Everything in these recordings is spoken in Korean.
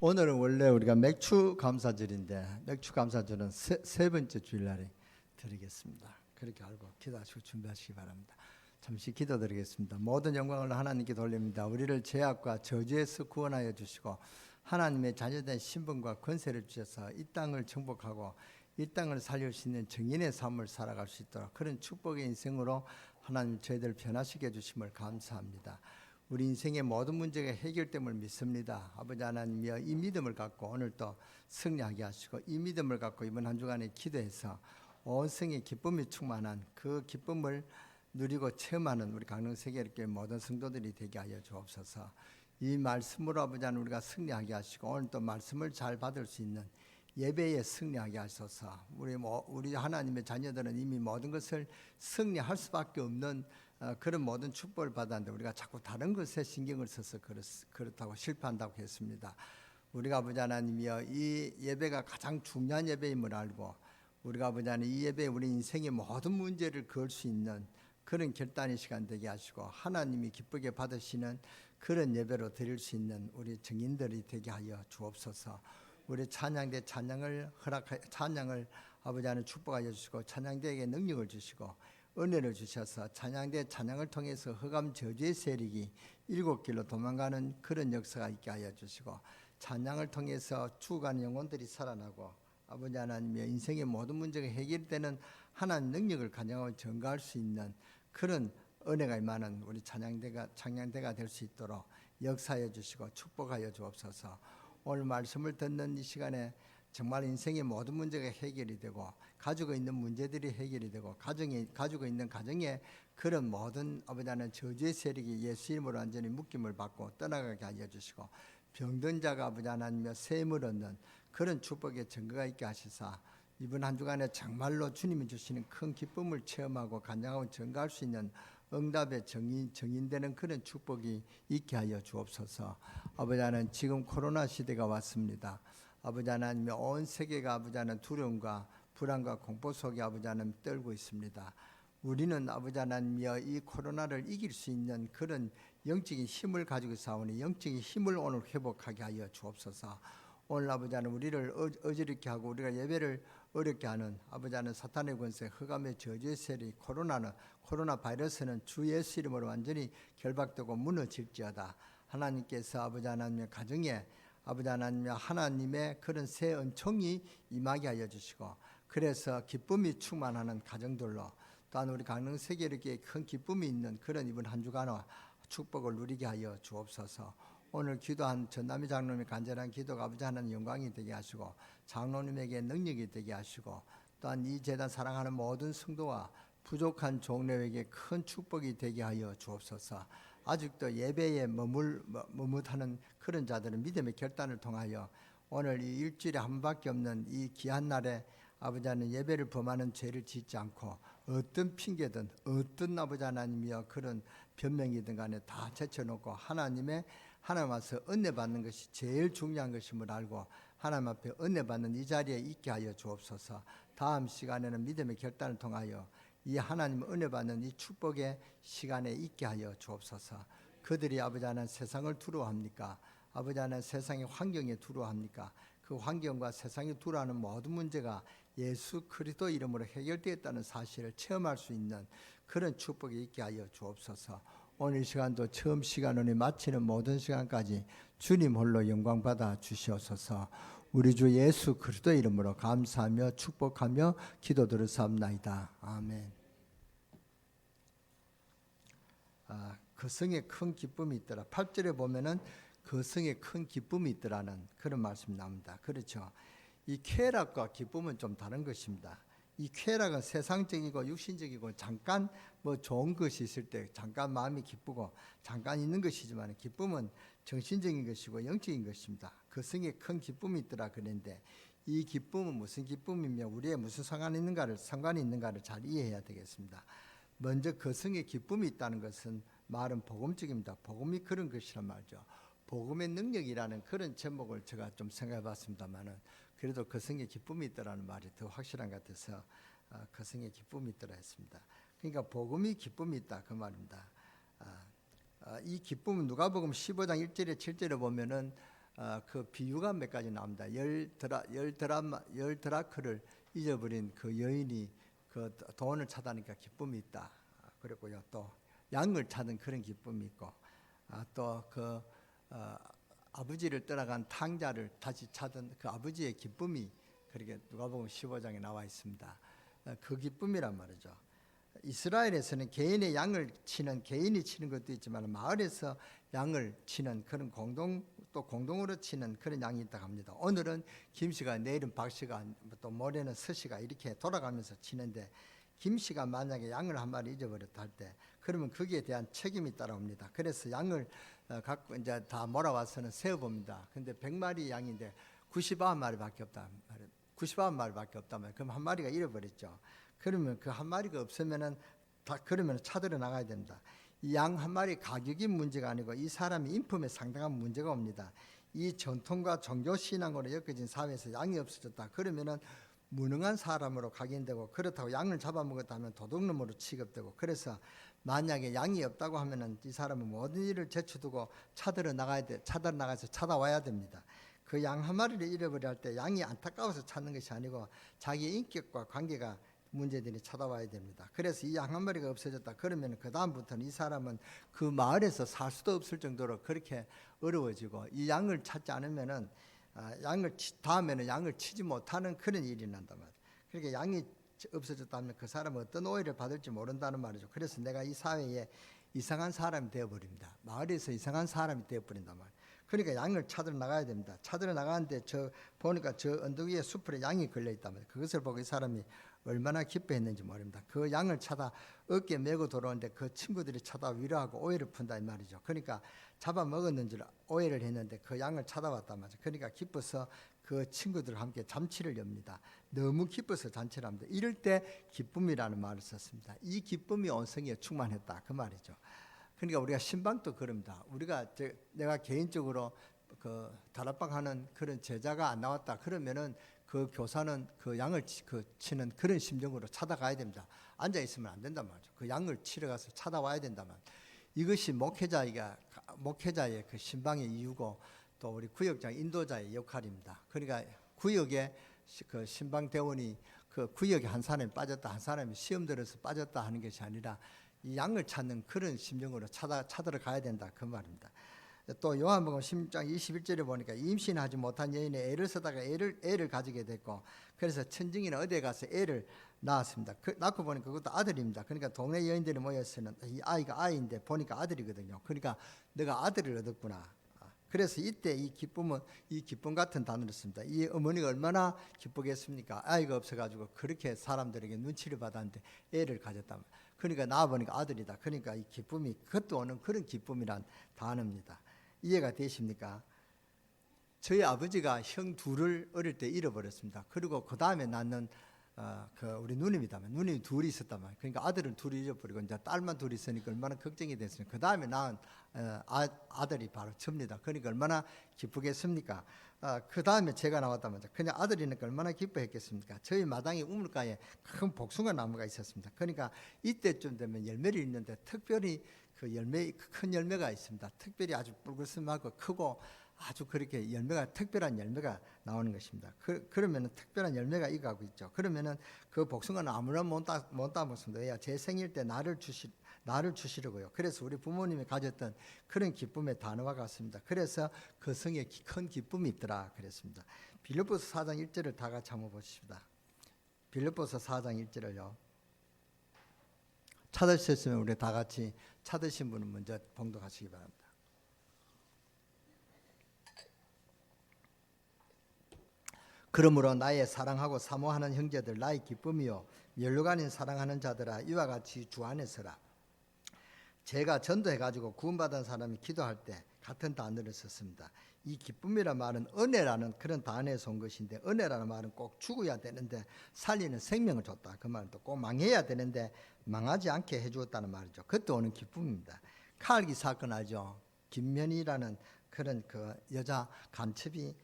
오늘은 원래 우리가 맥주 감사절인데 맥주 감사절은 세 번째 주일날에 드리겠습니다. 그렇게 알고 기도하시고 준비하시기 바랍니다. 잠시 기도드리겠습니다. 모든 영광을 하나님께 돌립니다. 우리를 죄악과 저주에서 구원하여 주시고 하나님의 자녀된 신분과 권세를 주셔서 이 땅을 정복하고 이 땅을 살릴 수 있는 정인의 삶을 살아갈 수 있도록 그런 축복의 인생으로 하나님 저희들 변화시켜 주심을 감사합니다. 우리 인생의 모든 문제가 해결됨을 믿습니다. 아버지 하나님이여, 이 믿음을 갖고 오늘 또 승리하게 하시고 이 믿음을 갖고 이번 한 주간에 기도해서 온 성의 기쁨이 충만한 그 기쁨을 누리고 체험하는 우리 강릉세계교회 모든 성도들이 되게 하여 주옵소서. 이 말씀으로 아버지 하나님 우리가 승리하게 하시고 오늘 또 말씀을 잘 받을 수 있는 예배에 승리하게 하소서. 우리 하나님의 자녀들은 이미 모든 것을 승리할 수밖에 없는 그런 모든 축복을 받았는데 우리가 자꾸 다른 것에 신경을 써서 그렇다고 실패한다고 했습니다. 우리가 아버지 하나님이여, 이 예배가 가장 중요한 예배임을 알고 우리가 아버지 하나님 이 예배에 우리 인생의 모든 문제를 걸 수 있는 그런 결단의 시간 되게 하시고 하나님이 기쁘게 받으시는 그런 예배로 드릴 수 있는 우리 증인들이 되게 하여 주옵소서. 우리 찬양대 찬양을 찬양을 아버지 하나님 축복하여 주시고 찬양대에게 능력을 주시고 은혜를 주셔서 찬양대 찬양을 통해서 흑암 저주의 세력이 7길로 도망가는 그런 역사가 있게 하여 주시고 찬양을 통해서 죽어가는 영혼들이 살아나고 아버지 하나님의 인생의 모든 문제가 해결되는 하나님 능력을 가정하고 전가할 수 있는 그런 은혜가 임하는 우리 찬양대가 될 수 있도록 역사해 주시고 축복하여 주옵소서. 오늘 말씀을 듣는 이 시간에 정말 인생의 모든 문제가 해결이 되고 가지고 있는 문제들이 해결이 되고 가지고 있는 가정에 그런 모든 아버지 하나님 저주의 세력이 예수 이름으로 완전히 묶임을 받고 떠나가게 하여 주시고 병든 자가 아버지 하나님의 새 힘을 얻는 그런 축복의 증거가 있게 하시사 이번 한 주간에 정말로 주님이 주시는 큰 기쁨을 체험하고 간증하고 증거할 수 있는 응답의 정인되는 그런 축복이 있게 하여 주옵소서. 아버지 하나님, 지금 코로나 시대가 왔습니다. 아버지 하나님의 온 세계가 아버지 하나님 두려움과 불안과 공포 속에 아버지 하나님 떨고 있습니다. 우리는 아버지 하나님이여, 이 코로나를 이길 수 있는 그런 영적인 힘을 가지고 싸우니 영적인 힘을 오늘 회복하게 하여 주옵소서. 오늘 아버지 하나님 우리를 어지럽게 하고 우리가 예배를 어렵게 하는 아버지 하나님 사탄의 권세, 흑암의 저주의 세력, 코로나 바이러스는 주 예수 이름으로 완전히 결박되고 무너질지어다. 하나님께서 아버지 하나님의 가정에 아버지 하나님의 그런 새 은총이 임하게 하여 주시고 그래서 기쁨이 충만하는 가정들로 또한 우리 강릉세계교회에 큰 기쁨이 있는 그런 이번 한 주간의 축복을 누리게 하여 주옵소서. 오늘 기도한 전남희 장로님의 간절한 기도가 아버지 하나님 영광이 되게 하시고 장로님에게 능력이 되게 하시고 또한 이 재단 사랑하는 모든 성도와 부족한 종료에게 큰 축복이 되게 하여 주옵소서. 아직도 예배에 머뭇하는 그런 자들은 믿음의 결단을 통하여 오늘 이 일주일에 한 번밖에 없는 이 귀한 날에 아버지 하나님 예배를 범하는 죄를 짓지 않고 어떤 핑계든 어떤 아버지 하나님이여 그런 변명이든 간에 다 제쳐놓고 하나님 와서 은혜 받는 것이 제일 중요한 것임을 알고 하나님 앞에 은혜 받는 이 자리에 있게 하여 주옵소서. 다음 시간에는 믿음의 결단을 통하여 이 하나님 은혜 받는 이 축복의 시간에 있게 하여 주옵소서. 그들이 아버지 하나님 세상을 두려워합니까? 아버지 하나님 세상의 환경에 두려워합니까? 그 환경과 세상이 두려워하는 모든 문제가 예수 그리스도 이름으로 해결되었다는 사실을 체험할 수 있는 그런 축복이 있게 하여 주옵소서. 오늘 이 시간도 처음 시간을 마치는 모든 시간까지 주님 홀로 영광 받아 주시옵소서. 우리 주 예수 그리스도 이름으로 감사하며 축복하며 기도드렸사옵나이다. 아멘. 그 성에 큰 기쁨이 있더라. 8절에 보면은 그 성에 큰 기쁨이 있더라는 그런 말씀이 나옵니다. 그렇죠. 이 쾌락과 기쁨은 좀 다른 것입니다. 이 쾌락은 세상적이고 육신적이고 잠깐 뭐 좋은 것이 있을 때 잠깐 마음이 기쁘고 잠깐 있는 것이지만 기쁨은 정신적인 것이고 영적인 것입니다. 그 성에 큰 기쁨이 있더라 그랬는데 이 기쁨은 무슨 기쁨이며 우리의 무슨 상관이 있는가를 잘 이해해야 되겠습니다. 먼저 그 성에 기쁨이 있다는 것은 말은 복음적입니다. 복음이 그런 것이란 말이죠. 복음의 능력이라는 그런 제목을 제가 좀 생각해 봤습니다만은 그래도 그 성에 기쁨이 있더라는 말이 더 확실한 것 같아서 그 성에 기쁨이 있더라 했습니다. 그러니까 복음이 기쁨이 있다 그 말입니다. 이 기쁨은 누가복음 15장 1절에 7절에 보면은 그 비유가 몇 가지 나옵니다. 열 드라크를 잊어버린 그 여인이 그 돈을 찾아니까 기쁨이 있다. 그리고요 또 양을 찾은 그런 기쁨이 있고, 또 그 아버지를 떠나간 탕자를 다시 찾은 그 아버지의 기쁨이 그렇게 누가복음 15장에 나와 있습니다. 그 기쁨이란 말이죠. 이스라엘에서는 개인이 치는 것도 있지만 마을에서 양을 치는 그런 공동으로 치는 그런 양이 있다고 합니다. 오늘은 김씨가, 내일은 박씨가, 또 모레는 서씨가 이렇게 돌아가면서 치는데, 김씨가 만약에 양을 한 마리 잊어버렸다 할 때 그러면 거기에 대한 책임이 따라옵니다. 그래서 양을 갖고 이제 다 몰아와서는 세어봅니다. 근데 100마리 양인데 99마리밖에 없다. 99마리밖에 없다면 그럼 한 마리가 잃어버렸죠. 그러면 그 한 마리가 없으면은 그러면 찾으러 나가야 됩니다. 이 양 한 마리 가격이 문제가 아니고 이 사람이 인품에 상당한 문제가 옵니다. 이 전통과 종교 신앙으로 엮여진 사회에서 양이 없어졌다. 그러면은 무능한 사람으로 각인되고, 그렇다고 양을 잡아먹었다면 도둑놈으로 취급되고, 그래서 만약에 양이 없다고 하면은 이 사람은 모든 일을 제쳐두고 찾으러 나가서 찾아와야 됩니다. 그 양 한 마리를 잃어버릴 때 양이 안타까워서 찾는 것이 아니고 자기 인격과 관계가 문제들이 찾아와야 됩니다. 그래서 이 양 한 마리가 없어졌다 그러면 그 다음부터는 이 사람은 그 마을에서 살 수도 없을 정도로 그렇게 어려워지고, 이 양을 찾지 않으면은 다음에는 양을 치지 못하는 그런 일이 난단 말이에요. 그러니까 양이 없어졌다면 그 사람은 어떤 오해를 받을지 모른다는 말이죠. 그래서 내가 이 사회에 이상한 사람이 되어버립니다. 마을에서 이상한 사람이 되어버린단 말이에요. 그러니까 양을 찾으러 나가야 됩니다. 찾으러 나가는데 보니까 저 언덕 위에 숲에 양이 걸려있다면 그것을 보고 이 사람이 얼마나 기뻐했는지 모릅니다. 그 양을 찾아 어깨에 메고 돌아오는데 그 친구들이 찾아 위로하고 오해를 푼다 이 말이죠. 그러니까 잡아먹었는 줄 오해를 했는데 그 양을 찾아왔단 말이죠. 그러니까 기뻐서 그 친구들과 함께 잔치를 엽니다. 너무 기뻐서 잔치를 합니다. 이럴 때 기쁨이라는 말을 썼습니다. 이 기쁨이 온 성에 충만했다 그 말이죠. 그러니까 우리가 신방도 그럽니다. 내가 개인적으로 그 다락방 하는 그런 제자가 안 나왔다 그러면은 그 교사는 그 양을 치는 그런 심정으로 찾아가야 됩니다. 앉아 있으면 안 된단 말이죠. 그 양을 치러 가서 찾아와야 된다면, 이것이 목회자의 그 신방의 이유고, 또 우리 구역장 인도자의 역할입니다. 그러니까 구역에 그 신방 대원이 그 구역에 한 사람이 빠졌다, 한 사람이 시험 들어서 빠졌다 하는 것이 아니라 이 양을 찾는 그런 심정으로 찾으러 가야 된다 그 말입니다. 또 요한복음 16장 21절에 보니까 임신하지 못한 여인이 애를 쓰다가 애를 가지게 됐고, 그래서 천증이는 어디에 가서 애를 낳았습니다. 낳고 보니까 그것도 아들입니다. 그러니까 동네 여인들이 모였으면 이 아이가 아이인데 보니까 아들이거든요. 그러니까 내가 아들을 얻었구나. 그래서 이때 이 기쁨 같은 단어를 씁니다. 이 어머니가 얼마나 기쁘겠습니까? 아이가 없어가지고 그렇게 사람들에게 눈치를 받았는데 애를 가졌다. 그러니까 낳아보니까 아들이다. 그러니까 이 기쁨이 그것도 오는 그런 기쁨이란 단어입니다. 이해가 되십니까? 저희 아버지가 형 둘을 어릴 때 잃어버렸습니다. 그리고 그 다음에 낳는 우리 누님이다면 누님이 둘이 있었단 말이에요. 그러니까 아들은 둘이 잊어버리고 이제 딸만 둘이 있으니까 얼마나 걱정이 됐습니까? 그 다음에 낳은 아들이 바로 접니다. 그러니까 얼마나 기쁘겠습니까? 그 다음에 제가 나왔다면 그냥 아들이니까 얼마나 기뻐했겠습니까? 저희 마당에 우물가에 큰 복숭아 나무가 있었습니다. 그러니까 이때쯤 되면 열매를 있는데 특별히 큰 열매가 있습니다. 특별히 아주 붉은하고 크고 아주 그렇게 특별한 열매가 나오는 것입니다. 그러면은 특별한 열매가 익어가고 있죠. 그러면은 그 복숭아는 아무나 못 따먹습니다. 제 생일 때 나를 주시려고요. 그래서 우리 부모님이 가졌던 그런 기쁨의 단어와 같습니다. 그래서 그 성에 큰 기쁨이 있더라 그랬습니다. 빌립보서 4장 1절을 다 같이 한번 보십시다. 빌립보서 4장 1절을요. 찾으셨으면 우리 다 같이 찾으신 분은 먼저 봉독하시기 바랍니다. 그러므로 나의 사랑하고 사모하는 형제들, 나의 기쁨이요 면류관인 사랑하는 자들아, 이와 같이 주 안에 서라. 제가 전도해가지고 구원받은 사람이 기도할 때 같은 단어를 썼습니다. 이 기쁨이라는 말은 은혜라는 그런 단어에서 온 것인데, 은혜라는 말은 꼭 죽어야 되는데 살리는 생명을 줬다 그 말은, 또 꼭 망해야 되는데 망하지 않게 해주었다는 말이죠. 그때 오는 기쁨입니다. 칼기 사건 알죠? 김면이라는 그런 그 여자 간첩이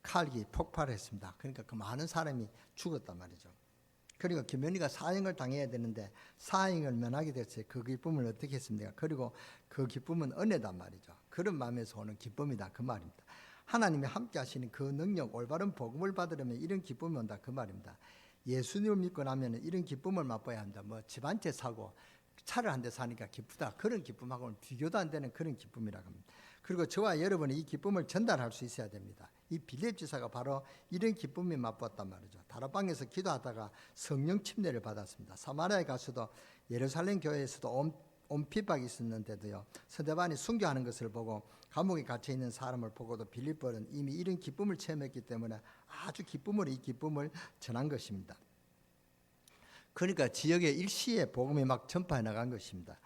칼기 폭발했습니다. 그러니까 그 많은 사람이 죽었단 말이죠. 그리고 김면희가 사형을 당해야 되는데 사형을 면하게 됐어요. 그 기쁨을 어떻게 했습니까? 그리고 그 기쁨은 은혜단 말이죠. 그런 마음에서 오는 기쁨이다 그 말입니다. 하나님이 함께 하시는 그 능력, 올바른 복음을 받으려면 이런 기쁨이 온다 그 말입니다. 예수님을 믿고 나면 이런 기쁨을 맛봐야 한다. 뭐 집 한 채 사고 차를 한 대 사니까 기쁘다. 그런 기쁨하고는 비교도 안 되는 그런 기쁨이라고 합니다. 그리고 저와 여러분이 이 기쁨을 전달할 수 있어야 됩니다. 이 빌립 지사가 바로 이런 기쁨이 맛봤단 말이죠. 다락방에서 기도하다가 성령 침례를 받았습니다. 사마리아에 가서도 예루살렘 교회에서도 온 핍박이 있었는데도요, 스데반이 순교하는 것을 보고 감옥에 갇혀 있는 사람을 보고도 빌립보는 이미 이런 기쁨을 체험했기 때문에 아주 기쁨으로 이 기쁨을 전한 것입니다. 그러니까 지역의 일시에 복음이 막 전파해 나간 것입니다.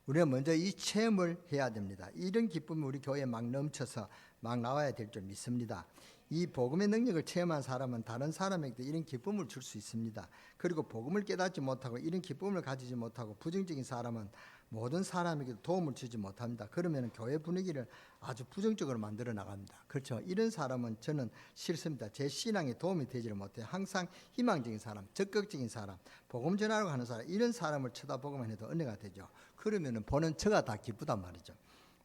우리가 먼저 이 체험을 해야 됩니다. 이런 기쁨이 우리 교회에 막 넘쳐서 막 나와야 될 줄 믿습니다. 이 복음의 능력을 체험한 사람은 다른 사람에게도 이런 기쁨을 줄 수 있습니다. 그리고 복음을 깨닫지 못하고 이런 기쁨을 가지지 못하고 부정적인 사람은 모든 사람에게 도움을 주지 못합니다. 그러면 교회 분위기를 아주 부정적으로 만들어 나갑니다. 그렇죠? 이런 사람은 저는 싫습니다. 제 신앙에 도움이 되지를 못해요. 항상 희망적인 사람, 적극적인 사람, 복음 전하려고 하는 사람, 이런 사람을 쳐다보기만 해도 은혜가 되죠. 그러면 보는 저가 다 기쁘단 말이죠.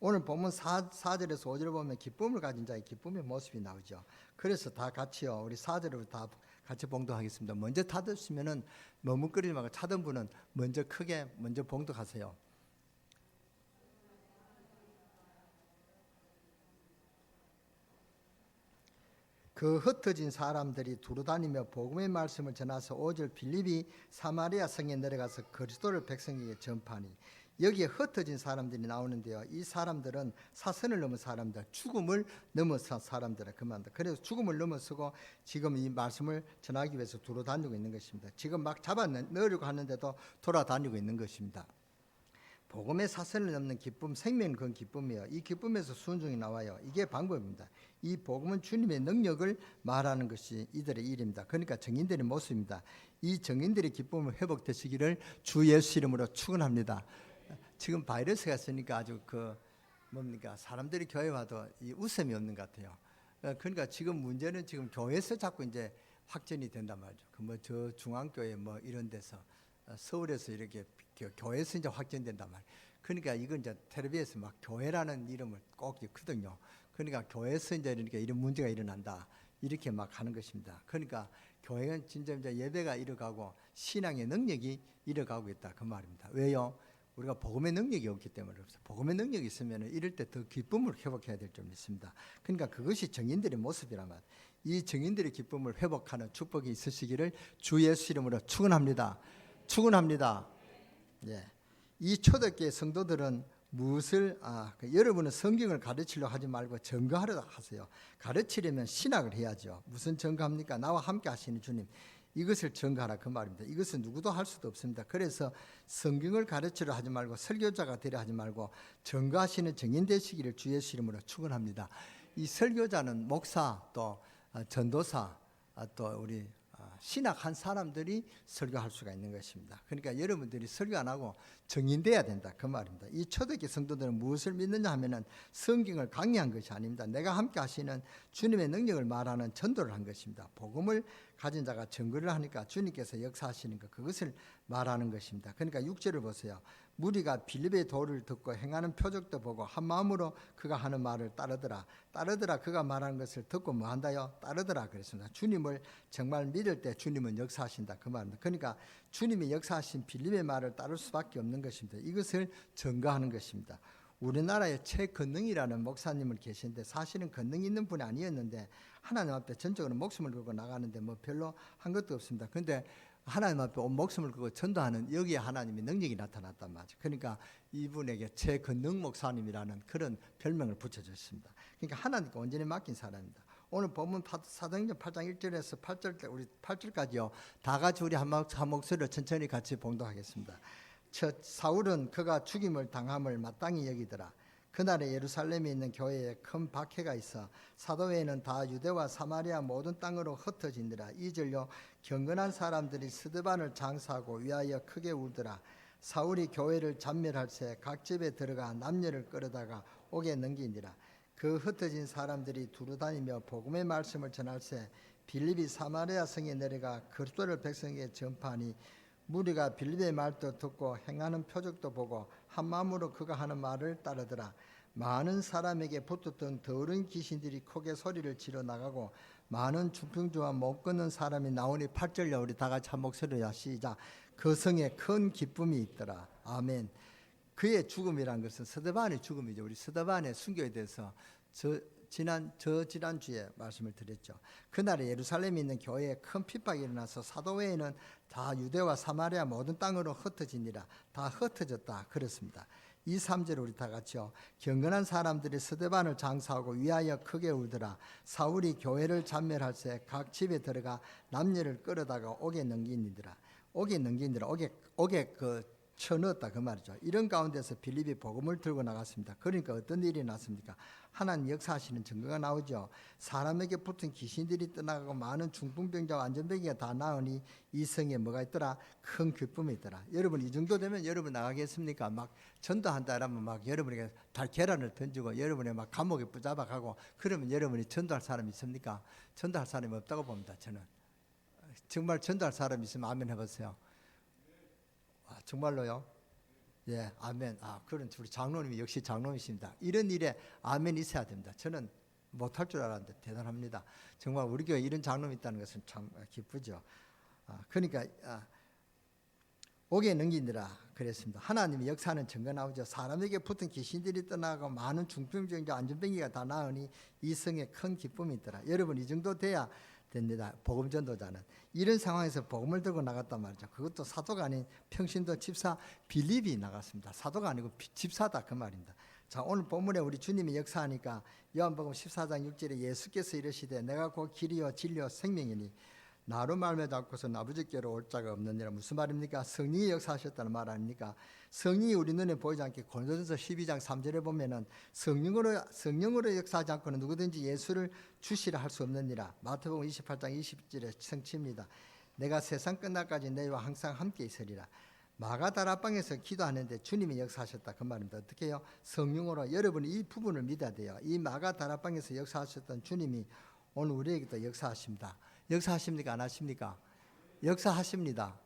오늘 보면 4절에서 5절 보면 기쁨을 가진 자의 기쁨의 모습이 나오죠. 그래서 다 같이요, 우리 4절을 다 같이 봉독하겠습니다. 먼저 닫으시면은 머뭇거리지 말고 찾은 분은 먼저 크게 먼저 봉독하세요. 그 흩어진 사람들이 두루다니며 복음의 말씀을 전하서 5절 빌립이 사마리아 성에 내려가서 그리스도를 백성에게 전파하니, 여기에 흩어진 사람들이 나오는데요, 이 사람들은 사선을 넘은 사람들, 죽음을 넘어선 사람들을 그만다. 그래서 죽음을 넘어서고 지금 이 말씀을 전하기 위해서 두루다니고 있는 것입니다. 지금 막 넣으려고 하는데도 돌아다니고 있는 것입니다. 복음의 사선을 넘는 기쁨, 생명은 그 기쁨이에요. 이 기쁨에서 순종이 나와요. 이게 방법입니다. 이 복음은 주님의 능력을 말하는 것이 이들의 일입니다. 그러니까 증인들의 모습입니다. 이 증인들의 기쁨을 회복되시기를 주 예수 이름으로 축원합니다. 지금 바이러스가 있으니까 아주 사람들이 교회 와도 이 웃음이 없는 것 같아요. 그러니까 지금 문제는 지금 교회에서 자꾸 이제 확전이 된단 말이죠. 저 중앙교회 이런 데서 서울에서 이렇게 교회에서 이제 확전된단 말이에요. 그러니까 이건 이제 텔레비에서 막 교회라는 이름을 꼭 있거든요. 그러니까 교회에서 이제 이런 문제가 일어난다, 이렇게 막 하는 것입니다. 그러니까 교회는 진짜 이제 예배가 이뤄가고 신앙의 능력이 이뤄가고 있다 그 말입니다. 왜요? 우리가 복음의 능력이 없기 때문에 그렇습니다. 복음의 능력이 있으면 이럴 때 더 기쁨을 회복해야 될 줄 믿습니다. 그러니까 그것이 증인들의 모습이라면, 이 증인들의 기쁨을 회복하는 축복이 있으시기를 주 예수 이름으로 축원합니다. 축원합니다. 예. 이 초대교회 성도들은 무엇을 여러분은 성경을 가르치려고 하지 말고 증거하려 하세요. 가르치려면 신학을 해야죠. 무슨 증거합니까? 나와 함께 하시는 주님, 이것을 증거하라 그 말입니다. 이것은 누구도 할 수도 없습니다. 그래서 성경을 가르치려 하지 말고 설교자가 되려 하지 말고 증거하시는 증인 되시기를 주 예수 이름으로 축원합니다. 이 설교자는 목사, 또 전도사, 또 우리 신학한 사람들이 설교할 수가 있는 것입니다. 그러니까 여러분들이 설교 안 하고 증인돼야 된다 그 말입니다. 이 초대교회 성도들은 무엇을 믿느냐 하면은 성경을 강의한 것이 아닙니다. 내가 함께 하시는 주님의 능력을 말하는 전도를 한 것입니다. 복음을 가진 자가 증거를 하니까 주님께서 역사하시는 것, 그것을 말하는 것입니다. 그러니까 6절을 보세요. 무리가 빌립의 도를 듣고 행하는 표적도 보고 한 마음으로 그가 하는 말을 따르더라. 그가 말하는 것을 듣고 뭐 한다요? 따르더라 그랬습니다. 주님을 정말 믿을 때 주님은 역사하신다 그 말입니다. 그러니까 주님이 역사하신 빌립의 말을 따를 수밖에 없는 것입니다. 이것을 증거하는 것입니다. 우리나라에 최건능이라는 목사님을 계시는데 사실은 건능 있는 분이 아니었는데 하나님 앞에 전적으로 목숨을 걸고 나가는데 별로 한 것도 없습니다. 그런데 하나님 앞에 온 목숨을 걸고 전도하는 여기에 하나님의 능력이 나타났단 말이죠. 그러니까 이분에게 최건능 목사님이라는 그런 별명을 붙여줬습니다. 그러니까 하나님께 온전히 맡긴 사람입니다. 오늘 본문 사도행전 8장 1절에서 8절 우리 8절까지요. 다 같이 우리 한 목소리로 천천히 같이 봉독하겠습니다. 첫 사울은 그가 죽임을 당함을 마땅히 여기더라. 그날에 예루살렘에 있는 교회에 큰 박해가 있어 사도회는 다 유대와 사마리아 모든 땅으로 흩어지니라. 2절요. 경건한 사람들이 스데반을 장사하고 위하여 크게 울더라. 사울이 교회를 잔멸할새 각 집에 들어가 남녀를 끌어다가 옥에 넘기니라. 그 흩어진 사람들이 두루다니며 복음의 말씀을 전할새 빌립이 사마리아 성에 내려가 그리스도를 백성에게 전파하니, 무리가 빌립의 말도 듣고 행하는 표적도 보고 한 마음으로 그가 하는 말을 따르더라. 많은 사람에게 붙었던 더러운 귀신들이 크게 소리를 지르 나가고 많은 중풍주와 못 걷는 사람이 나오니 8절요. 우리 다 같이 한 목소리로 시작. 그 성에 큰 기쁨이 있더라. 아멘. 그의 죽음이란 것은 스데반의 죽음이죠. 우리 스데반의 순교에 대해서 지난주에 말씀을 드렸죠. 그날에 예루살렘에 있는 교회에 큰 핍박이 일어나서 사도 외에는 다 유대와 사마리아 모든 땅으로 흩어지니라. 다 흩어졌다. 그렇습니다. 2, 3절 우리 다 같이요. 경건한 사람들이 스데반을 장사하고 위하여 크게 울더라. 사울이 교회를 잔멸할 새 각 집에 들어가 남녀를 끌어다가 옥에 넘기니더라. 옥에 쳐넣었다 그 말이죠. 이런 가운데서 빌립이 복음을 들고 나갔습니다. 그러니까 어떤 일이 났습니까? 하나님 역사하시는 증거가 나오죠. 사람에게 붙은 귀신들이 떠나가고 많은 중풍병자와 안전병이가 다 나으니 이 성에 뭐가 있더라? 큰 기쁨이 있더라. 여러분 이 정도 되면 여러분 나가겠습니까? 막 전도한다 이러면 막 여러분에게 계란을 던지고 여러분의 막 감옥에 붙잡아가고 그러면 여러분이 전도할 사람이 있습니까? 전도할 사람이 없다고 봅니다. 저는 정말 전도할 사람이 있으면 아멘 해보세요. 정말로요? 예, 아멘. 그런 우리 장로님이 역시 장로님이십니다. 이런 일에 아멘 있어야 됩니다. 저는 못할 줄 알았는데 대단합니다. 정말 우리 교회 이런 장로님이 있다는 것은 참 기쁘죠. 그러니까 옥에 넘기느라 그랬습니다. 하나님이 역사하는 증거 나오죠. 사람에게 붙은 귀신들이 떠나고 많은 중풍병자 안전병기가 다 나으니 이 성에 큰 기쁨이 있더라. 여러분 이 정도 돼야 됩니다. 복음 전도자는 이런 상황에서 복음을 들고 나갔단 말이죠. 그것도 사도가 아닌 평신도 집사 빌립이 나갔습니다. 사도가 아니고 집사다 그 말입니다. 자, 오늘 본문에 우리 주님이 역사하니까 요한복음 14장 6절에 예수께서 이르시되 내가 곧 길이요 진리요 생명이니 나로 말미암아 잡고서 아버지께로 올 자가 없느니라. 무슨 말입니까? 성령이 역사하셨다는 말 아닙니까? 성령이 우리 눈에 보이지 않게 고린도전서 12장 3절에 보면은 성령으로 역사하지 않고는 누구든지 예수를 주시라 할 수 없느니라. 마태복음 28장 20절에 성취입니다. 내가 세상 끝날까지 너희와 항상 함께 있으리라. 마가다락방에서 기도하는데 주님이 역사하셨다 그 말입니다. 어떻게 해요? 성령으로. 여러분이 이 부분을 믿어야 돼요. 이 마가다락방에서 역사하셨던 주님이 오늘 우리에게도 역사하십니다. 역사하십니까? 안 하십니까? 역사하십니다.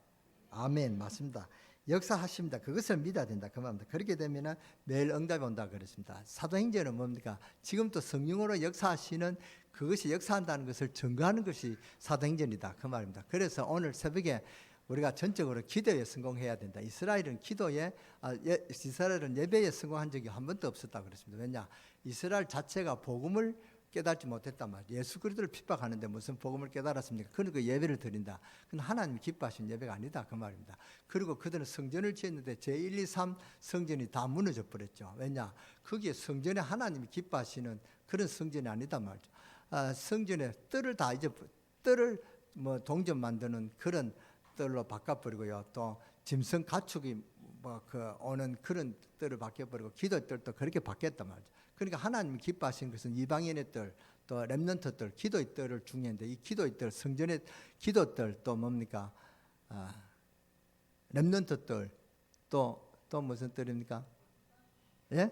아멘. 맞습니다. 역사하십니다. 그것을 믿어야 된다 그 말입니다. 그렇게 되면 매일 응답이 온다 그랬습니다. 사도행전은 뭡니까? 지금도 성령으로 역사하시는 그것이 역사한다는 것을 증거하는 것이 사도행전이다 그 말입니다. 그래서 오늘 새벽에 우리가 전적으로 기도에 성공해야 된다. 이스라엘은 예배에 성공한 적이 한 번도 없었다 그랬습니다. 왜냐? 이스라엘 자체가 복음을 깨닫지 못했단 말이에요. 예수 그리스도를 핍박하는데 무슨 복음을 깨달았습니까? 그러니까 예배를 드린다. 그건 하나님 기뻐하신 예배가 아니다 그 말입니다. 그리고 그들은 성전을 지었는데 제1, 2, 3 성전이 다 무너져 버렸죠. 왜냐? 거기에 성전에 하나님이 기뻐하시는 그런 성전이 아니다 말이죠. 성전에 뜰을 동전 만드는 그런 뜰로 바꿔버리고요. 또 짐승 가축이 오는 그런 뜰을 바꿔버리고 기도 뜰도 그렇게 바뀌었단 말이죠. 그러니까 하나님이 기뻐하시는 것은 이방인의 뜰, 또 렘넌트 뜰, 기도의 뜰을 중요한데 이 기도의 뜰, 성전의 기도 뜰, 또 뭡니까? 렘넌트 뜰, 또 무슨 뜰입니까? 예?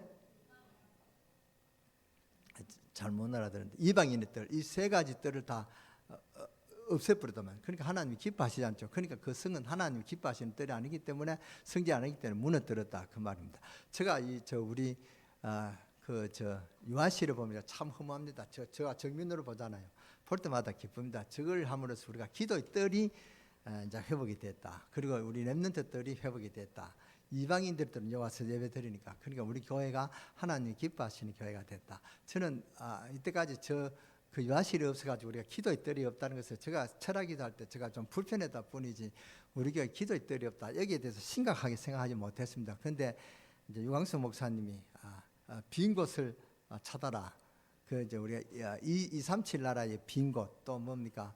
잘못 알아들었는데 이방인의 뜰, 이 세 가지 뜰을 다 없애버리더만. 그러니까 하나님이 기뻐하시지 않죠. 그러니까 그 성은 하나님이 기뻐하시는 뜰이 아니기 때문에 성지 아니기 때문에 무너뜨렸다 그 말입니다. 제가 우리 유아시를 보면 참 허무합니다. 제가 정면으로 보잖아요. 볼 때마다 기쁩니다. 저걸 함으로써 우리가 기도의 뜰이 이제 회복이 됐다. 그리고 우리 렘넌트 뜰이 회복이 됐다. 이방인들은 와서 예배 드리니까. 그러니까 우리 교회가 하나님 기뻐하시는 교회가 됐다. 저는 이때까지 그 유아실이 없어가지고 우리가 기도의 뜰이 없다는 것을 제가 철학기도 할 때 제가 좀 불편했다 뿐이지 우리 교회 기도의 뜰이 없다. 여기에 대해서 심각하게 생각하지 못했습니다. 그런데 이제 유광수 목사님이 빈 곳을 찾아라. 그 이제 우리가 237 나라의 빈 곳, 또 뭡니까?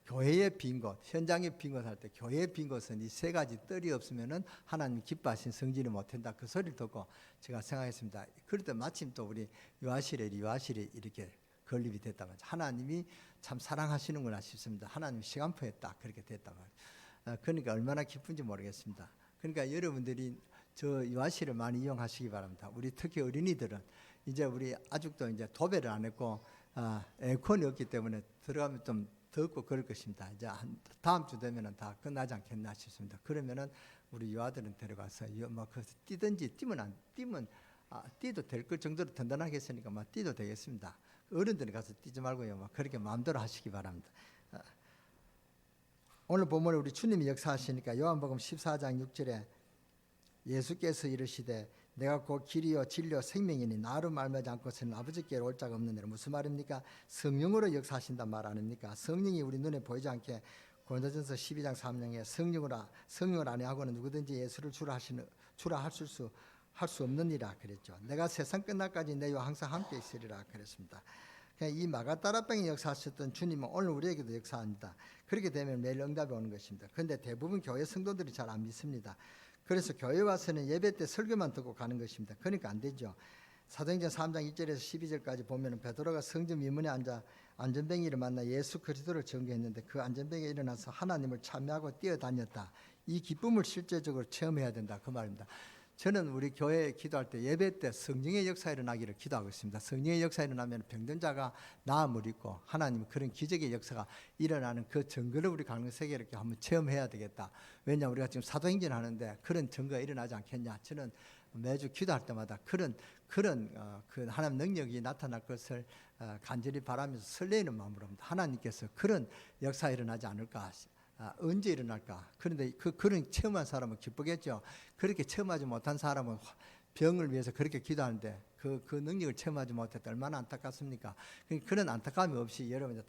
교회의 빈 곳, 현장의 빈 곳 할 때 교회의 빈 곳은 이 세 가지 뜰이 없으면은 하나님 기뻐하신 성질이 못한다. 그 소리를 듣고 제가 생각했습니다. 그럴 때 마침 또 우리 유아실이 이렇게 건립이 됐단 말이죠. 하나님이 참 사랑하시는구나 싶습니다. 하나님 시간표에 딱 그렇게 됐단 말이죠. 그러니까 얼마나 기쁜지 모르겠습니다. 그러니까 여러분들이 저 유아실을 많이 이용하시기 바랍니다. 우리 특히 어린이들은 이제 우리 아직도 이제 도배를 안 했고 에어컨이 없기 때문에 들어가면 좀 덥고 그럴 것입니다. 이제 다음 주 되면은 다 끝나지 않겠나 싶습니다. 그러면은 우리 유아들은 데려가서 뛰면 뛰도 될 것 정도로 든든하게 했으니까 막 뛰도 되겠습니다. 어른들이 가서 뛰지 말고요. 막 그렇게 마음대로 하시기 바랍니다. 오늘 본문에 우리 주님이 역사하시니까 요한복음 14장 6절에 예수께서 이르시되 내가 곧 길이요 진리요 생명이니 나로 말미암지 않고서는 아버지께로 올 자가 없느니라. 무슨 말입니까? 성령으로 역사하신단 말 아닙니까? 성령이 우리 눈에 보이지 않게 고린도전서 12장 3장에 성령을 안에하고는 누구든지 예수를 주라 할 수 없느니라 그랬죠. 내가 세상 끝날까지 너희와 항상 함께 있으리라 그랬습니다. 이 마가다라방에 역사하셨던 주님은 오늘 우리에게도 역사합니다. 그렇게 되면 매일 응답이 오는 것입니다. 그런데 대부분 교회 성도들이 잘 안 믿습니다. 그래서 교회 와서는 예배 때 설교만 듣고 가는 것입니다. 그러니까 안 되죠. 사도행전 3장 1절에서 12절까지 보면 베드로가 성전 미문에 앉아 안전뱅이를 만나 예수 그리스도를 전개했는데 그 안전뱅이에 일어나서 하나님을 찬미하고 뛰어다녔다. 이 기쁨을 실제적으로 체험해야 된다 그 말입니다. 저는 우리 교회에 기도할 때 예배 때 성령의 역사 일어나기를 기도하고 있습니다. 성령의 역사 일어나면 병든 자가 나음을 입고 하나님 그런 기적의 역사가 일어나는 그 증거를 우리 강릉세계에 이렇게 한번 체험해야 되겠다. 왜냐하면 우리가 지금 사도행전 하는데 그런 증거가 일어나지 않겠냐. 저는 매주 기도할 때마다 그런 그 하나님 능력이 나타날 것을 간절히 바라면서 설레이는 마음으로 합니다. 하나님께서 그런 역사 일어나지 않을까. 언제 일어날까? 그런데 그런 체험한 사람은 기쁘겠죠. 그렇게 체험하지 못한 사람은 병을 위해서 그렇게 기도하는데 그 능력을 체험하지 못했다. 얼마나 안타깝습니까? 그런 안타까움이 없이 여러분들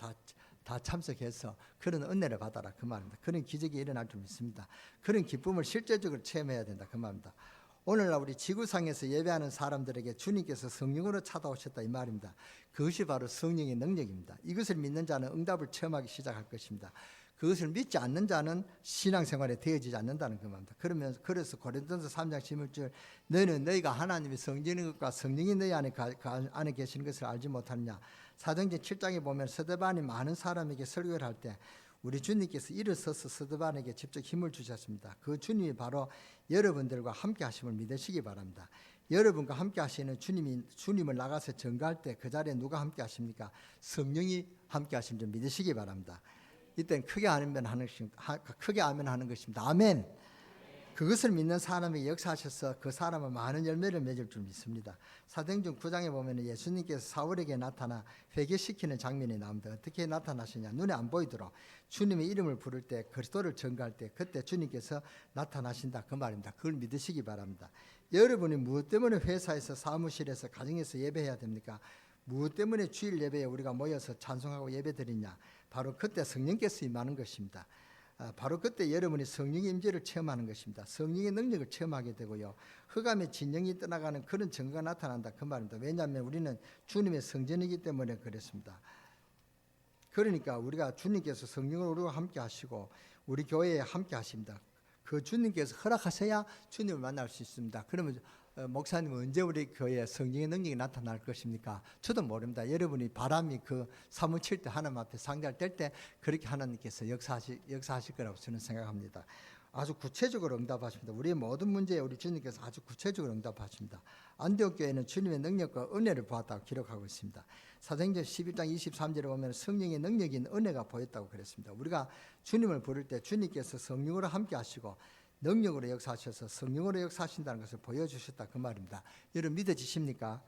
다 참석해서 그런 은혜를 받아라 그 말입니다. 그런 기적이 일어날 줄 믿습니다. 그런 기쁨을 실제적으로 체험해야 된다 그 말입니다. 오늘날 우리 지구상에서 예배하는 사람들에게 주님께서 성령으로 찾아오셨다 이 말입니다. 그것이 바로 성령의 능력입니다. 이것을 믿는 자는 응답을 체험하기 시작할 것입니다. 그것을 믿지 않는 자는 신앙생활에 되어지지 않는다는 그 말입니다. 그래서 고린도전서 3장 16절 너희는 너희가 하나님의 성전인 것과 성령이 너희 안에 계시는 것을 알지 못하느냐. 사도행전 7장에 보면 스데반이 많은 사람에게 설교를 할 때 우리 주님께서 일어서서 스데반에게 직접 힘을 주셨습니다. 그 주님이 바로 여러분들과 함께 하심을 믿으시기 바랍니다. 여러분과 함께 하시는 주님을 나가서 전가할 때 그 자리에 누가 함께 하십니까? 성령이 함께 하심 좀 믿으시기 바랍니다. 이때는 크게 아멘 하는 것입니다. 아멘. 그것을 믿는 사람에게 역사하셔서 그 사람은 많은 열매를 맺을 줄 믿습니다. 사도행전 9장에 보면 예수님께서 사울에게 나타나 회개시키는 장면이 나옵니다. 어떻게 나타나시냐? 눈에 안 보이도록 주님의 이름을 부를 때 그리스도를 전가할 때 그때 주님께서 나타나신다 그 말입니다. 그걸 믿으시기 바랍니다. 여러분이 무엇 때문에 회사에서 사무실에서 가정에서 예배해야 됩니까? 무엇 때문에 주일 예배에 우리가 모여서 찬송하고 예배드리냐? 바로 그때 성령께서 임하는 것입니다. 바로 그때 여러분이 성령의 임재를 체험하는 것입니다. 성령의 능력을 체험하게 되고요. 흑암의 진영이 떠나가는 그런 증거가 나타난다 그 말입니다. 왜냐하면 우리는 주님의 성전이기 때문에 그렇습니다. 그러니까 우리가 주님께서 성령을 우리와 함께 하시고 우리 교회에 함께 하십니다. 그 주님께서 허락하셔야 주님을 만날 수 있습니다. 그러면 목사님은 언제 우리 교회에 성령의 능력이 나타날 것입니까? 저도 모릅니다. 여러분이 바람이 그 사무칠 때 하나님 앞에 상대할 때 그렇게 하나님께서 역사하실 거라고 저는 생각합니다. 아주 구체적으로 응답하십니다. 우리의 모든 문제에 우리 주님께서 아주 구체적으로 응답하십니다. 안디옥 교회는 주님의 능력과 은혜를 보았다고 기록하고 있습니다. 사도행전 11장 23절에 보면 성령의 능력인 은혜가 보였다고 그랬습니다. 우리가 주님을 부를 때 주님께서 성령으로 함께 하시고 능력으로 역사하셔서 성령으로 역사하신다는 것을 보여주셨다 그 말입니다. 여러분 믿어지십니까?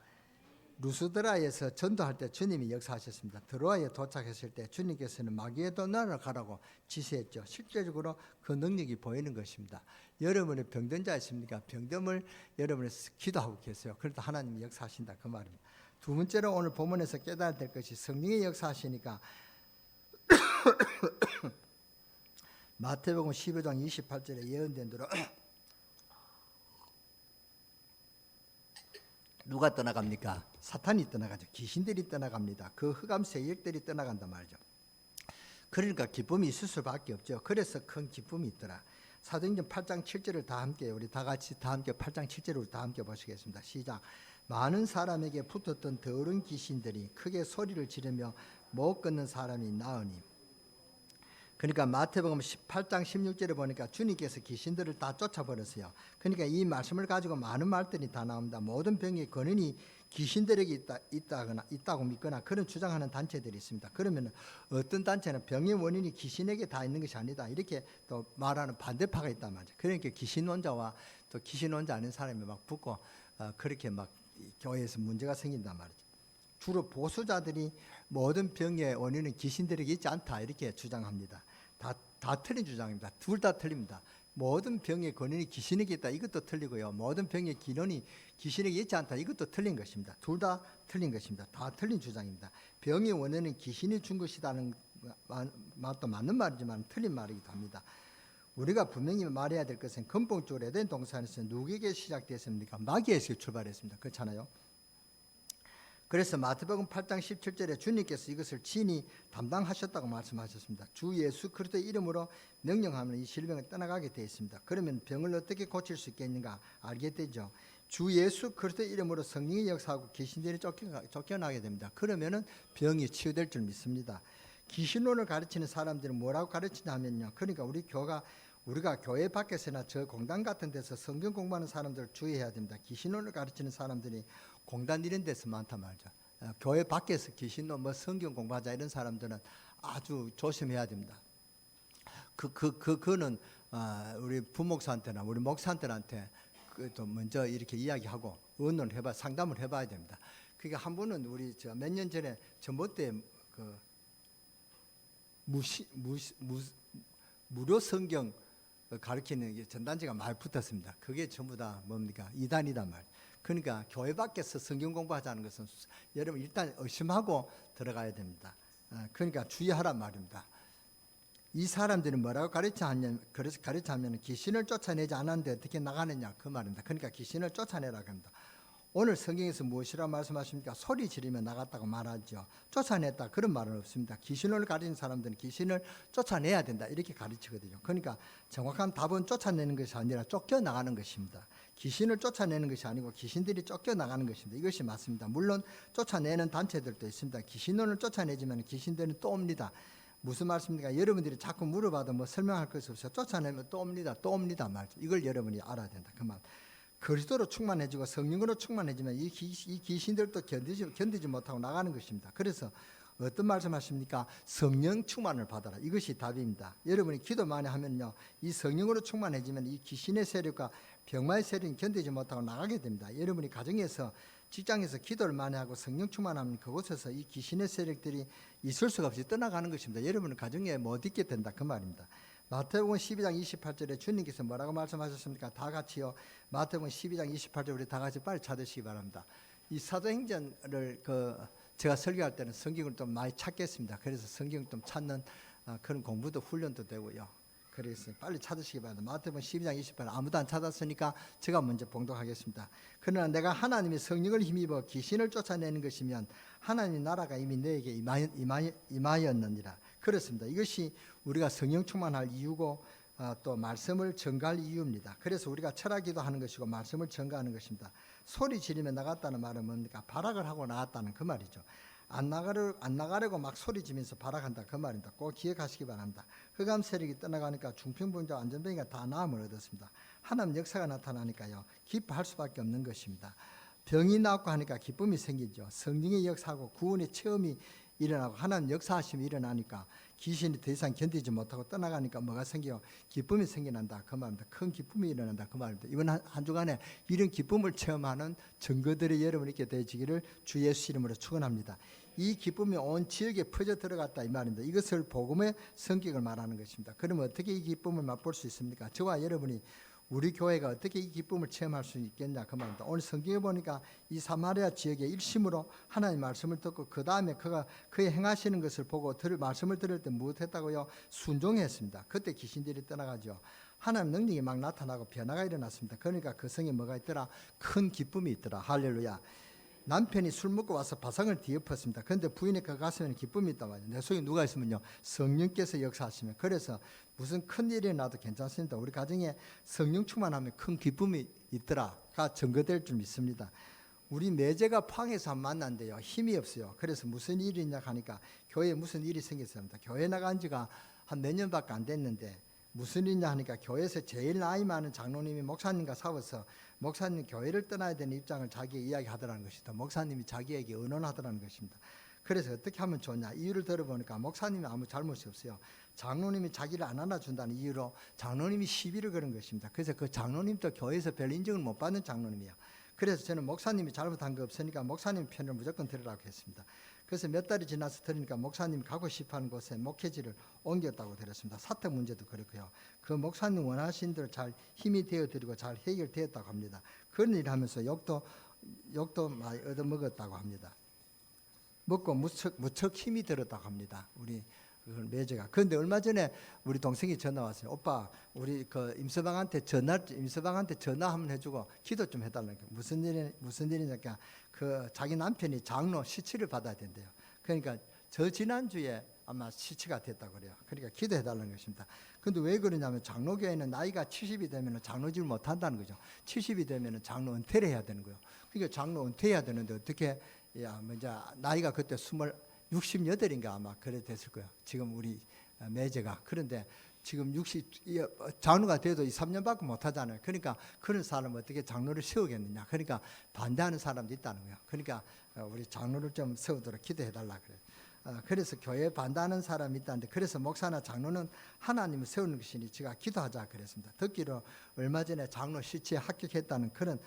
루스드라에서 전도할 때 주님이 역사하셨습니다. 드로아에 도착했을 때 주님께서는 마귀의 나라로 가라고 지시했죠. 실제적으로 그 능력이 보이는 것입니다. 여러분의 병든 자 있습니까? 병듦을 여러분이 기도하고 계세요. 그래도 하나님이 역사하신다 그 말입니다. 두 번째로 오늘 본문에서 깨달아야 될 것이 성령의 역사하시니까 마태복음 15장 28절에 예언된 대로 누가 떠나갑니까? 사탄이 떠나가죠. 귀신들이 떠나갑니다. 그 흑암 세력들이 떠나간단 말이죠. 그러니까 기쁨이 있을 수밖에 없죠. 그래서 큰 기쁨이 있더라. 사도행전 8장 7절을 다 함께 우리 다 같이 다 함께 8장 7절을 다 함께 보시겠습니다. 시작. 많은 사람에게 붙었던 더러운 귀신들이 크게 소리를 지르며 못 걷는 사람이 나으니. 그러니까 마태복음 18장 16절에 보니까 주님께서 귀신들을 다 쫓아버렸어요. 그러니까 이 말씀을 가지고 많은 말들이 다 나옵니다. 모든 병의 근원이 귀신들에게 있다고 믿거나 그런 주장하는 단체들이 있습니다. 그러면 어떤 단체는 병의 원인이 귀신에게 다 있는 것이 아니다 이렇게 또 말하는 반대파가 있단 말이죠. 그러니까 귀신론자와 또 귀신론자 아닌 사람이 막 붙고 그렇게 막 교회에서 문제가 생긴단 말이죠. 주로 보수자들이 모든 병의 원인은 귀신들에게 있지 않다 이렇게 주장합니다. 다 틀린 주장입니다. 둘 다 틀립니다. 모든 병의 근원이 귀신에게 있다 이것도 틀리고요. 모든 병의 기원이 귀신에게 있지 않다 이것도 틀린 것입니다. 둘 다 틀린 것입니다. 다 틀린 주장입니다. 병의 원인은 귀신이 준 것이라는 말도 맞는 말이지만 틀린 말이기도 합니다. 우리가 분명히 말해야 될 것은 근본적으로 에덴 동산에서 누구에게 시작됐습니까? 마귀에서 출발했습니다. 그렇잖아요. 그래서 마태복음 8장 17절에 주님께서 이것을 친히 담당하셨다고 말씀하셨습니다. 주 예수 그리스도의 이름으로 명령하면 이 질병을 떠나가게 되어 있습니다. 그러면 병을 어떻게 고칠 수 있겠는가 알게 되죠. 주 예수 그리스도의 이름으로 성령이 역사하고 귀신들이 쫓겨나게 됩니다. 그러면은 병이 치유될 줄 믿습니다. 귀신론을 가르치는 사람들은 뭐라고 가르치냐 하면요. 그러니까 우리가 교회 밖에서나 저 공단 같은 데서 성경 공부하는 사람들을 주의해야 됩니다. 귀신론을 가르치는 사람들이 공단 이런 데서 많다 말이죠. 교회 밖에서 귀신론 성경 공부하자 이런 사람들은 아주 조심해야 됩니다. 그거는 우리 부목사한테나 우리 목사한테 또 먼저 이렇게 이야기하고 의논을 해봐 상담을 해봐야 됩니다. 그러니까 한 분은 우리 몇 년 전에 전봇대 무료 성경 가르치는 전단지가 많이 붙었습니다. 그게 전부 다 뭡니까? 이단이단 말이에요. 그러니까 교회 밖에서 성경 공부하자는 것은 여러분 일단 의심하고 들어가야 됩니다. 그러니까 주의하란 말입니다. 이 사람들은 뭐라고 가르치냐면 귀신을 쫓아내지 않았는데 어떻게 나가느냐 그 말입니다. 그러니까 귀신을 쫓아내라고 합니다. 오늘 성경에서 무엇이라고 말씀하십니까? 소리 지르며 나갔다고 말하죠. 쫓아냈다 그런 말은 없습니다. 귀신을 가르치는 사람들은 귀신을 쫓아내야 된다 이렇게 가르치거든요. 그러니까 정확한 답은 쫓아내는 것이 아니라 쫓겨나가는 것입니다. 귀신을 쫓아내는 것이 아니고 귀신들이 쫓겨나가는 것입니다. 이것이 맞습니다. 물론 쫓아내는 단체들도 있습니다. 귀신을 쫓아내지만 귀신들은 또 옵니다. 무슨 말씀입니까? 여러분들이 자꾸 물어봐도 설명할 것이 없어요. 쫓아내면 또 옵니다 말이죠. 이걸 여러분이 알아야 된다 그 말. 그리스도로 충만해지고 성령으로 충만해지면 이 귀신들도 견디지 못하고 나가는 것입니다. 그래서 어떤 말씀하십니까? 성령 충만을 받아라. 이것이 답입니다. 여러분이 기도 많이 하면요, 이 성령으로 충만해지면 이 귀신의 세력과 병마의 세력이 견디지 못하고 나가게 됩니다. 여러분이 가정에서 직장에서 기도를 많이 하고 성령 충만하면 그곳에서 이 귀신의 세력들이 있을 수가 없이 떠나가는 것입니다. 여러분은 가정에 못 있게 된다 그 말입니다. 마태복음 12장 28절에 주님께서 뭐라고 말씀하셨습니까? 다 같이요. 마태복음 12장 28절 우리 다 같이 빨리 찾으시기 바랍니다. 이 사도행전을 제가 설교할 때는 성경을 좀 많이 찾겠습니다. 그래서 성경 좀 찾는 그런 공부도 훈련도 되고요. 그래서 빨리 찾으시기 바랍니다. 마태복음 12장 28절 아무도 안 찾았으니까 제가 먼저 봉독하겠습니다. 그러나 내가 하나님의 성령을 힘입어 귀신을 쫓아내는 것이면 하나님의 나라가 이미 너에게 임하였느니라. 그렇습니다. 이것이 우리가 성령 충만할 이유고 또 말씀을 전가할 이유입니다. 그래서 우리가 철학기도 하는 것이고 말씀을 전가하는 것입니다. 소리 지르며 나갔다는 말은 뭡니까? 발악을 하고 나갔다는 그 말이죠. 안 나가려고 막 소리 지면서 발악한다 그 말입니다. 꼭 기억하시기 바랍니다. 흑암 세력이 떠나가니까 중풍병자 안전병이가 다 나음을 얻었습니다. 하나님 역사가 나타나니까요 기뻐할 수밖에 없는 것입니다. 병이 낫고 하니까 기쁨이 생기죠. 성령의 역사하고 구원의 체험이 일어나고 하나님 역사하심이 일어나니까 귀신이 더 이상 견디지 못하고 떠나가니까 뭐가 생겨? 기쁨이 생겨난다 그 말입니다. 큰 기쁨이 일어난다 그 말입니다. 이번 한 주간에 이런 기쁨을 체험하는 증거들이 여러분 있게 되시기를 주 예수 이름으로 축원합니다. 이 기쁨이 온 지역에 퍼져 들어갔다 이 말입니다. 이것을 복음의 성격을 말하는 것입니다. 그러면 어떻게 이 기쁨을 맛볼 수 있습니까? 저와 여러분이 우리 교회가 어떻게 이 기쁨을 체험할 수 있겠냐 그 말입니다. 오늘 성경에 보니까 이 사마리아 지역에 일심으로 하나님 말씀을 듣고 그 다음에 그의 행하시는 것을 보고 말씀을 들을 때 무엇했다고요? 순종했습니다. 그때 귀신들이 떠나가죠. 하나님 능력이 막 나타나고 변화가 일어났습니다. 그러니까 그 성에 뭐가 있더라? 큰 기쁨이 있더라. 할렐루야. 남편이 술 먹고 와서 바상을 뒤엎었습니다. 그런데 부인의 그 가슴에는 기쁨이 있단 말이에요. 내 속에 누가 있으면요 성령께서 역사하시면. 그래서 무슨 큰 일이 나도 괜찮습니다. 우리 가정에 성령 충만하면 큰 기쁨이 있더라가 증거될 줄 믿습니다. 우리 매제가 포항에서 만난데요 힘이 없어요. 그래서 무슨 일이 있냐 하니까 교회에 무슨 일이 생겼습니다. 교회 나간 지가 한 몇 년밖에 안 됐는데 무슨 일이냐 하니까 교회에서 제일 나이 많은 장로님이 목사님과 싸워서 목사님 교회를 떠나야 되는 입장을 자기에게 이야기하더라는 것입니다. 목사님이 자기에게 의논하더라는 것입니다. 그래서 어떻게 하면 좋냐 이유를 들어보니까 목사님이 아무 잘못이 없어요. 장로님이 자기를 안 안아준다는 이유로 장로님이 시비를 거는 것입니다. 그래서 그 장로님도 교회에서 별 인정을 못 받는 장로님이에요. 그래서 저는 목사님이 잘못한 거 없으니까 목사님 편을 무조건 들으라고 했습니다. 그래서 몇 달이 지나서 들으니까 목사님이 가고 싶어하는 곳에 목회지를 옮겼다고 들었습니다. 사택 문제도 그렇고요. 그 목사님 원하신 대로 잘 힘이 되어드리고 잘 해결되었다고 합니다. 그런 일을 하면서 욕도 많이 얻어먹었다고 합니다. 먹고 무척 힘이 들었다고 합니다. 우리 매제가. 그런데 얼마 전에 우리 동생이 전화 왔어요. 오빠, 우리 그 임서방한테 전화 한번 해주고 기도 좀 해달라는 거예요. 무슨 일이냐니까 그 자기 남편이 장로 시치를 받아야 된대요. 그러니까 저 지난주에 아마 시치가 됐다고 그래요. 그러니까 기도해달라는 것입니다. 그런데 왜 그러냐면 장로교회는 나이가 70이 되면 장로직을 못 한다는 거죠. 70이 되면 장로 은퇴를 해야 되는 거예요. 그러니까 장로 은퇴해야 되는데 어떻게 나이가 그때 68인가 아마 그래 됐을 거예요. 지금 우리 매제가. 그런데 지금 60 장로가 돼도 3년밖에 못 하잖아요. 그러니까 그런 사람은 어떻게 장로를 세우겠느냐. 그러니까 반대하는 사람도 있다는 거예요. 그러니까 우리 장로를 좀 세우도록 기도해 달라 그래요. 그래서 교회에 반대하는 사람이 있다는데, 그래서 목사나 장로는 하나님을 세우는 것이니 제가 기도하자 그랬습니다. 듣기로 얼마 전에 장로 시치에 합격했다는 그런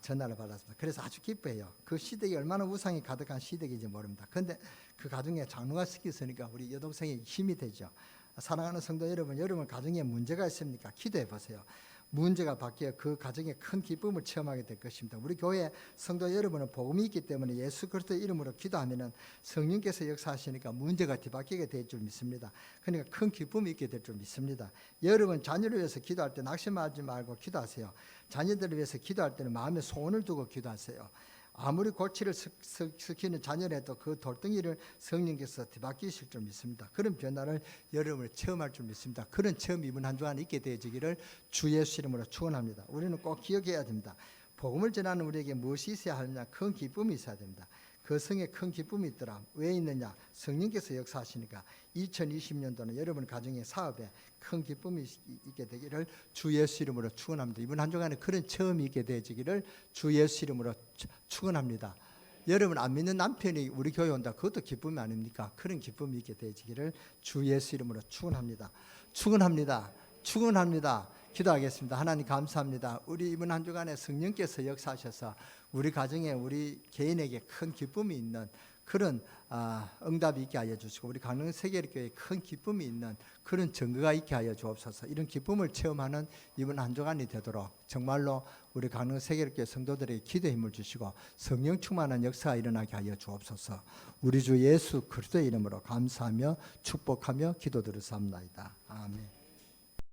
전화를 받았습니다. 그래서 아주 기뻐해요. 그 시댁이 얼마나 우상이 가득한 시댁인지 모릅니다. 그런데 그 가정에 장로가 시켰으니까 우리 여동생이 힘이 되죠. 사랑하는 성도 여러분 가정에 문제가 있습니까? 기도해 보세요. 문제가 바뀌어 그 가정에 큰 기쁨을 체험하게 될 것입니다. 우리 교회 성도 여러분은 복음이 있기 때문에 예수 그리스도의 이름으로 기도하면은 성령께서 역사하시니까 문제가 뒤바뀌게 될 줄 믿습니다. 그러니까 큰 기쁨이 있게 될 줄 믿습니다. 여러분 자녀를 위해서 기도할 때 낙심하지 말고 기도하세요. 자녀들을 위해서 기도할 때는 마음에 소원을 두고 기도하세요. 아무리 골치를 스키는 자녀라도 그 돌덩이를 성령께서 뒤바뀌실 줄 믿습니다. 그런 변화를 여러분을 체험할 줄 믿습니다. 그런 체험 이번 한 주간 있게 되어지기를 주 예수 이름으로 축원합니다. 우리는 꼭 기억해야 됩니다. 복음을 전하는 우리에게 무엇이 있어야 하느냐? 큰 기쁨이 있어야 됩니다. 그 성에 큰 기쁨이 있더라. 왜 있느냐? 성령께서 역사하시니까 2020년도는 여러분 가정의 사업에 큰 기쁨이 있게 되기를 주 예수 이름으로 축원합니다. 이번 한 주간에 그런 체험이 있게 되어지기를 주 예수 이름으로 축원합니다. 여러분 안 믿는 남편이 우리 교회 온다. 그것도 기쁨이 아닙니까? 그런 기쁨이 있게 되어지기를 주 예수 이름으로 축원합니다. 축원합니다. 축원합니다. 기도하겠습니다. 하나님 감사합니다. 우리 이번 한 주간에 성령께서 역사하셔서 우리 가정에 우리 개인에게 큰 기쁨이 있는 그런 응답이 있게 하여 주시고, 우리 강릉 세계교회에 큰 기쁨이 있는 그런 증거가 있게 하여 주옵소서. 이런 기쁨을 체험하는 이번 한 주간이 되도록 정말로 우리 강릉 세계교회 성도들에게 기도의 힘을 주시고 성령 충만한 역사가 일어나게 하여 주옵소서. 우리 주 예수 그리스도의 이름으로 감사하며 축복하며 기도드렸사옵나이다. 아멘.